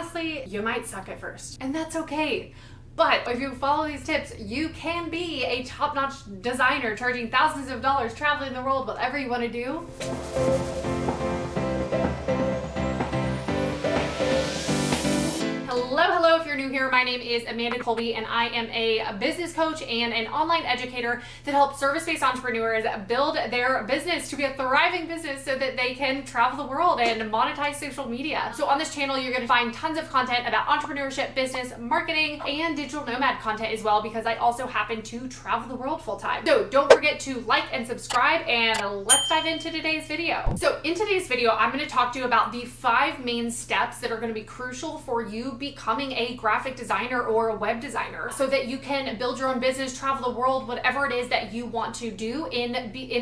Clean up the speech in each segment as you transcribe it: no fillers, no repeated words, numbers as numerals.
honestly, you might suck at first, and that's okay. But if you follow these tips, you can be a top-notch designer charging thousands of dollars, traveling the world, whatever you want to do. Hello, if you're new here, my name is Amanda Kolbye, and I am a business coach and an online educator that helps service-based entrepreneurs build their business to be a thriving business so that they can travel the world and monetize social media. So on this channel, you're going to find tons of content about entrepreneurship, business, marketing, and digital nomad content as well, because I also happen to travel the world full-time. So don't forget to like and subscribe, and let's dive into today's video. So in today's video, I'm going to talk to you about the 5 main steps that are going to be crucial for you becoming a graphic designer or a web designer so that you can build your own business, travel the world, whatever it is that you want to do in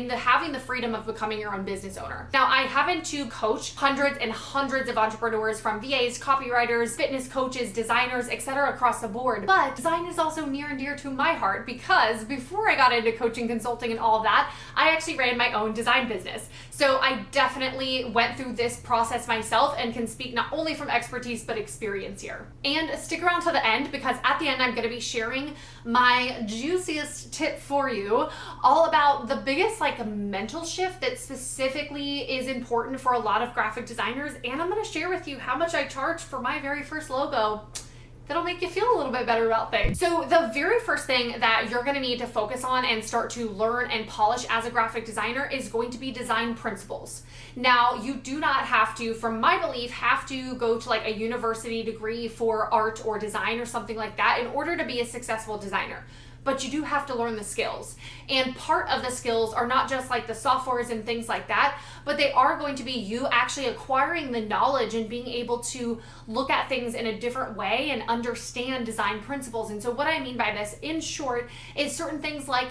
having the freedom of becoming your own business owner. Now, I happen to coach hundreds and hundreds of entrepreneurs, from VAs, copywriters, fitness coaches, designers, etc. across the board. But design is also near and dear to my heart because before I got into coaching, consulting, and all of that, I actually ran my own design business. So I definitely went through this process myself and can speak not only from expertise but experience here. And stick around to the end, because at the end I'm going to be sharing my juiciest tip for you, all about the biggest mental shift that specifically is important for a lot of graphic designers. And I'm going to share with you how much I charged for my very first logo that'll make you feel a little bit better about things. So the very first thing that you're gonna need to focus on and start to learn and polish as a graphic designer is going to be design principles. Now, you do not have to, from my belief, have to go to a university degree for art or design or something like that in order to be a successful designer. But you do have to learn the skills. And part of the skills are not just the softwares and things like that, but they are going to be you actually acquiring the knowledge and being able to look at things in a different way and understand design principles. And so what I mean by this, in short, is certain things like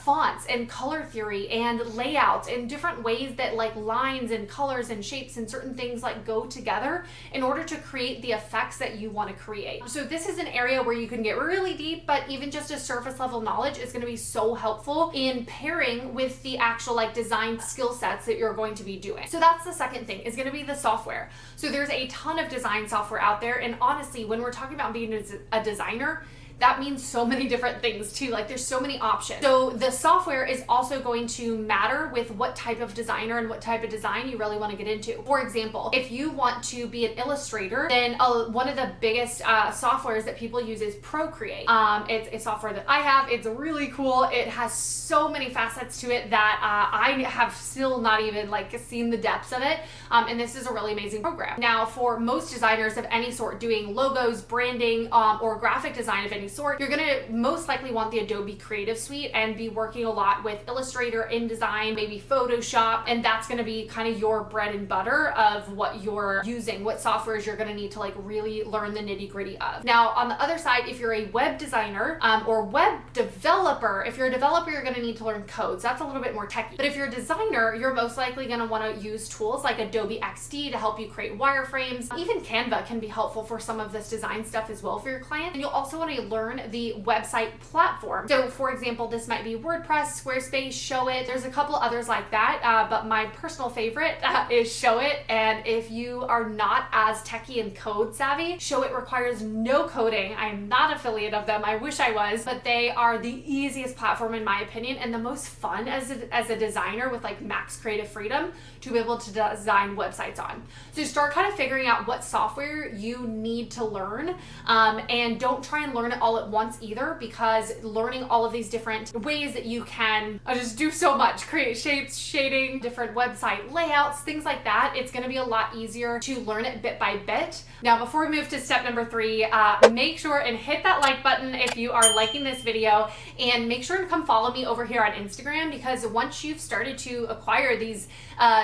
fonts and color theory and layouts and different ways that lines and colors and shapes and certain things go together in order to create the effects that you want to create. So this is an area where you can get really deep, but even just a surface level knowledge is going to be so helpful in pairing with the actual design skill sets that you're going to be doing. So that's the second thing, is going to be the software. So there's a ton of design software out there, and honestly, when we're talking about being a designer, that means so many different things too. There's so many options. So the software is also going to matter with what type of designer and what type of design you really want to get into. For example, if you want to be an illustrator, then one of the biggest softwares that people use is Procreate. It's a software that I have. It's really cool. It has so many facets to it that I have still not even seen the depths of it. And this is a really amazing program. Now, for most designers of any sort doing logos, branding, or graphic design of any sort, you're gonna most likely want the Adobe Creative Suite and be working a lot with Illustrator, InDesign, maybe Photoshop, and that's gonna be kind of your bread and butter of what you're using, what softwares you're gonna need to really learn the nitty-gritty of. Now, on the other side, if you're a web designer or web developer, if you're a developer, you're gonna need to learn codes. That's a little bit more techy. But if you're a designer, you're most likely gonna wanna use tools like Adobe XD to help you create wireframes. Even Canva can be helpful for some of this design stuff as well for your client. And you'll also wanna learn the website platform. So for example, this might be WordPress, Squarespace, Showit. There's a couple others like that, but my personal favorite is Showit. And if you are not as techie and code savvy, Showit requires no coding. I am not an affiliate of them. I wish I was, but they are the easiest platform in my opinion and the most fun as a designer with max creative freedom to be able to design websites on. So start kind of figuring out what software you need to learn, and don't try and learn it all at once either, because learning all of these different ways that you can just do so much, create shapes, shading, different website layouts, things like that, it's going to be a lot easier to learn it bit by bit. Now, before we move to step number 3, make sure and hit that like button if you are liking this video, and make sure to come follow me over here on Instagram, because once you've started to acquire these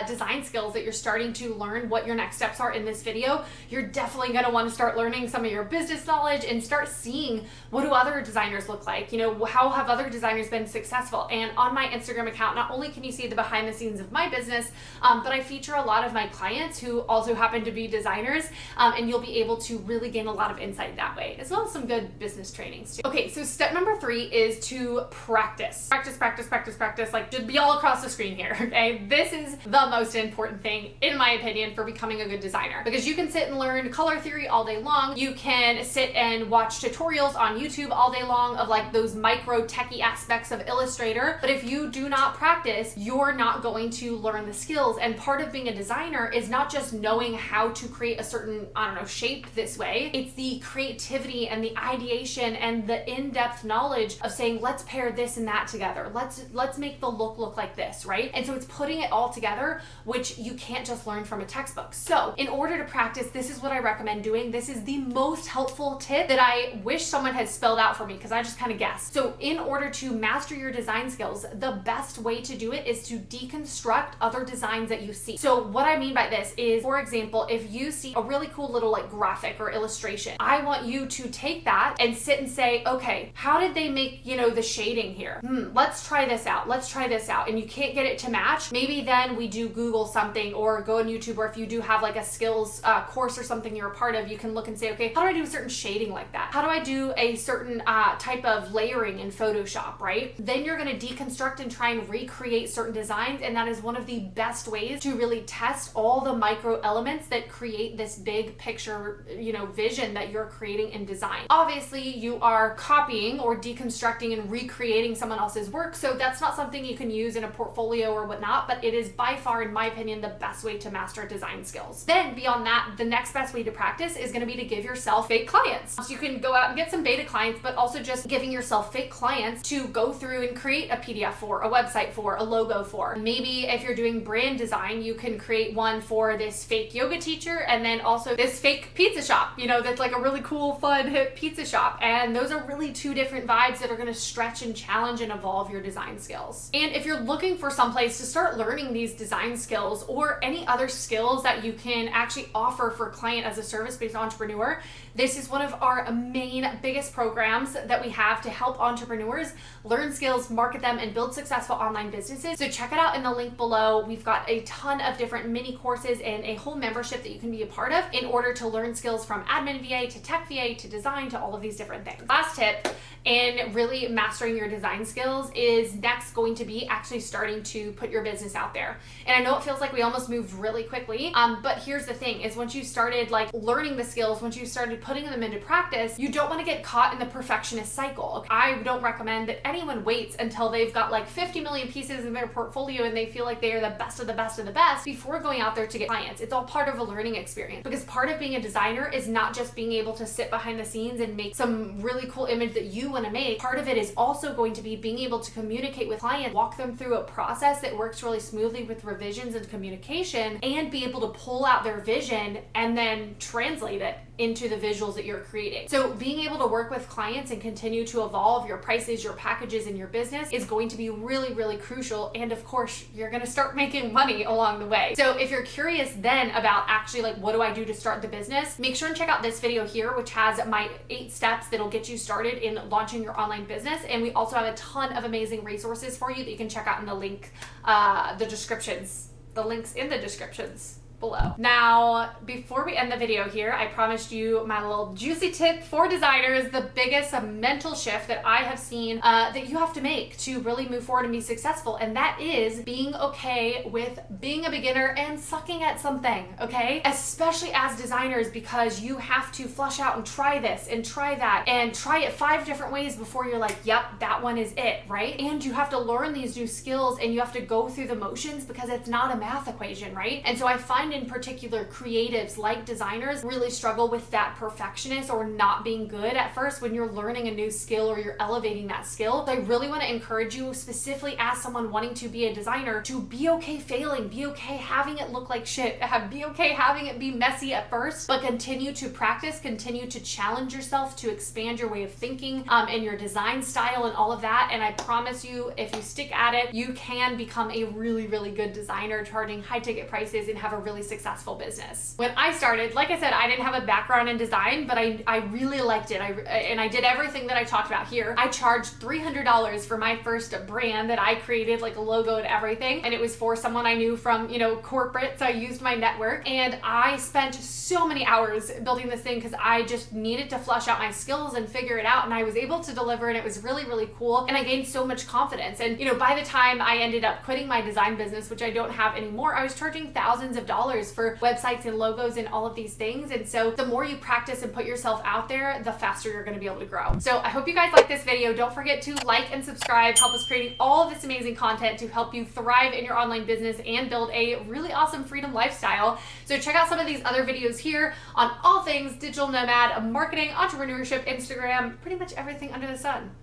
design skills that you're starting to learn what your next steps are in this video, you're definitely going to want to start learning some of your business knowledge and start seeing what do other designers look like? You know, how have other designers been successful? And on my Instagram account, not only can you see the behind the scenes of my business, but I feature a lot of my clients who also happen to be designers, and you'll be able to really gain a lot of insight that way, as well as some good business trainings too. Okay, so step number 3 is to practice. Practice, like should be all across the screen here, okay? This is the most important thing, in my opinion, for becoming a good designer, because you can sit and learn color theory all day long. You can sit and watch tutorials on YouTube all day long of like those micro techie aspects of Illustrator, but if you do not practice, you're not going to learn the skills. And part of being a designer is not just knowing how to create a certain, I don't know, shape this way. It's the creativity and the ideation and the in-depth knowledge of saying, let's pair this and that together. Let's make the look like this, right? And so it's putting it all together, which you can't just learn from a textbook. So in order to practice, this is what I recommend doing. This is the most helpful tip that I wish someone had spelled out for me, because I just kind of guessed. So in order to master your design skills, the best way to do it is to deconstruct other designs that you see. So what I mean by this is, for example, if you see a really cool little like graphic or illustration, I want you to take that and sit and say, okay, how did they make, you know, the shading here? Let's try this out. Let's try this out. And you can't get it to match. Maybe then we do Google something or go on YouTube, or if you do have like a skills course or something you're a part of, you can look and say, okay, how do I do a certain shading like that? How do I do a certain type of layering in Photoshop, right? Then you're going to deconstruct and try and recreate certain designs. And that is one of the best ways to really test all the micro elements that create this big picture, you know, vision that you're creating in design. Obviously, you are copying or deconstructing and recreating someone else's work, so that's not something you can use in a portfolio or whatnot, but it is by far, in my opinion, the best way to master design skills. Then beyond that, the next best way to practice is going to be to give yourself fake clients. So you can go out and get some beta clients, but also just giving yourself fake clients to go through and create a PDF for, a website for, a logo for. Maybe if you're doing brand design, you can create one for this fake yoga teacher, and then also this fake pizza shop, you know, that's like a really cool, fun, hip pizza shop. And those are really two different vibes that are going to stretch and challenge and evolve your design skills. And if you're looking for some place to start learning these design skills or any other skills that you can actually offer for a client as a service-based entrepreneur, this is one of our main biggest programs that we have to help entrepreneurs learn skills, market them, and build successful online businesses. So check it out in the link below. We've got a ton of different mini courses and a whole membership that you can be a part of in order to learn skills from admin VA to tech VA to design to all of these different things. Last tip in really mastering your design skills is next going to be actually starting to put your business out there. And I know it feels like we almost moved really quickly, but here's the thing is, once you started like learning the skills, once you started putting them into practice, you don't want to get caught in the perfectionist cycle. I don't recommend that anyone waits until they've got like 50 million pieces in their portfolio and they feel like they are the best of the best of the best before going out there to get clients. It's all part of a learning experience, because part of being a designer is not just being able to sit behind the scenes and make some really cool image that you want to make. Part of it is also going to be being able to communicate with clients, walk them through a process that works really smoothly with revisions and communication, and be able to pull out their vision and then translate it into the visuals that you're creating. So being able to work with clients and continue to evolve your prices, your packages, and your business is going to be really, really crucial. And of course, you're going to start making money along the way. So if you're curious then about actually like, what do I do to start the business? Make sure and check out this video here, which has my 8 steps that'll get you started in launching your online business. And we also have a ton of amazing resources for you that you can check out in the link, the links in the descriptions below. Now, before we end the video here, I promised you my little juicy tip for designers, the biggest mental shift that I have seen that you have to make to really move forward and be successful. And that is being okay with being a beginner and sucking at something, okay? Especially as designers, because you have to flush out and try this and try that and try it 5 different ways before you're like, yep, that one is it, right? And you have to learn these new skills and you have to go through the motions, because it's not a math equation, right? And so I find in particular creatives like designers really struggle with that perfectionist or not being good at first when you're learning a new skill or you're elevating that skill. So I really want to encourage you, specifically as someone wanting to be a designer, to be okay failing, be okay having it look like shit, be okay having it be messy at first, but continue to practice, continue to challenge yourself to expand your way of thinking and your design style and all of that. And I promise you, if you stick at it, you can become a really, really good designer, charging high ticket prices and have a really really successful business. When I started, like I said, I didn't have a background in design, but I really liked it. And I did everything that I talked about here. I charged $300 for my first brand that I created, like a logo and everything. And it was for someone I knew from, corporate. So I used my network, and I spent so many hours building this thing because I just needed to flush out my skills and figure it out. And I was able to deliver, and it was really, really cool. And I gained so much confidence. And, by the time I ended up quitting my design business, which I don't have anymore, I was charging thousands of dollars for websites and logos and all of these things. And so the more you practice and put yourself out there, the faster you're going to be able to grow. So I hope you guys like this video. Don't forget to like and subscribe. Help us creating all of this amazing content to help you thrive in your online business and build a really awesome freedom lifestyle. So check out some of these other videos here on all things digital nomad, marketing, entrepreneurship, Instagram, pretty much everything under the sun.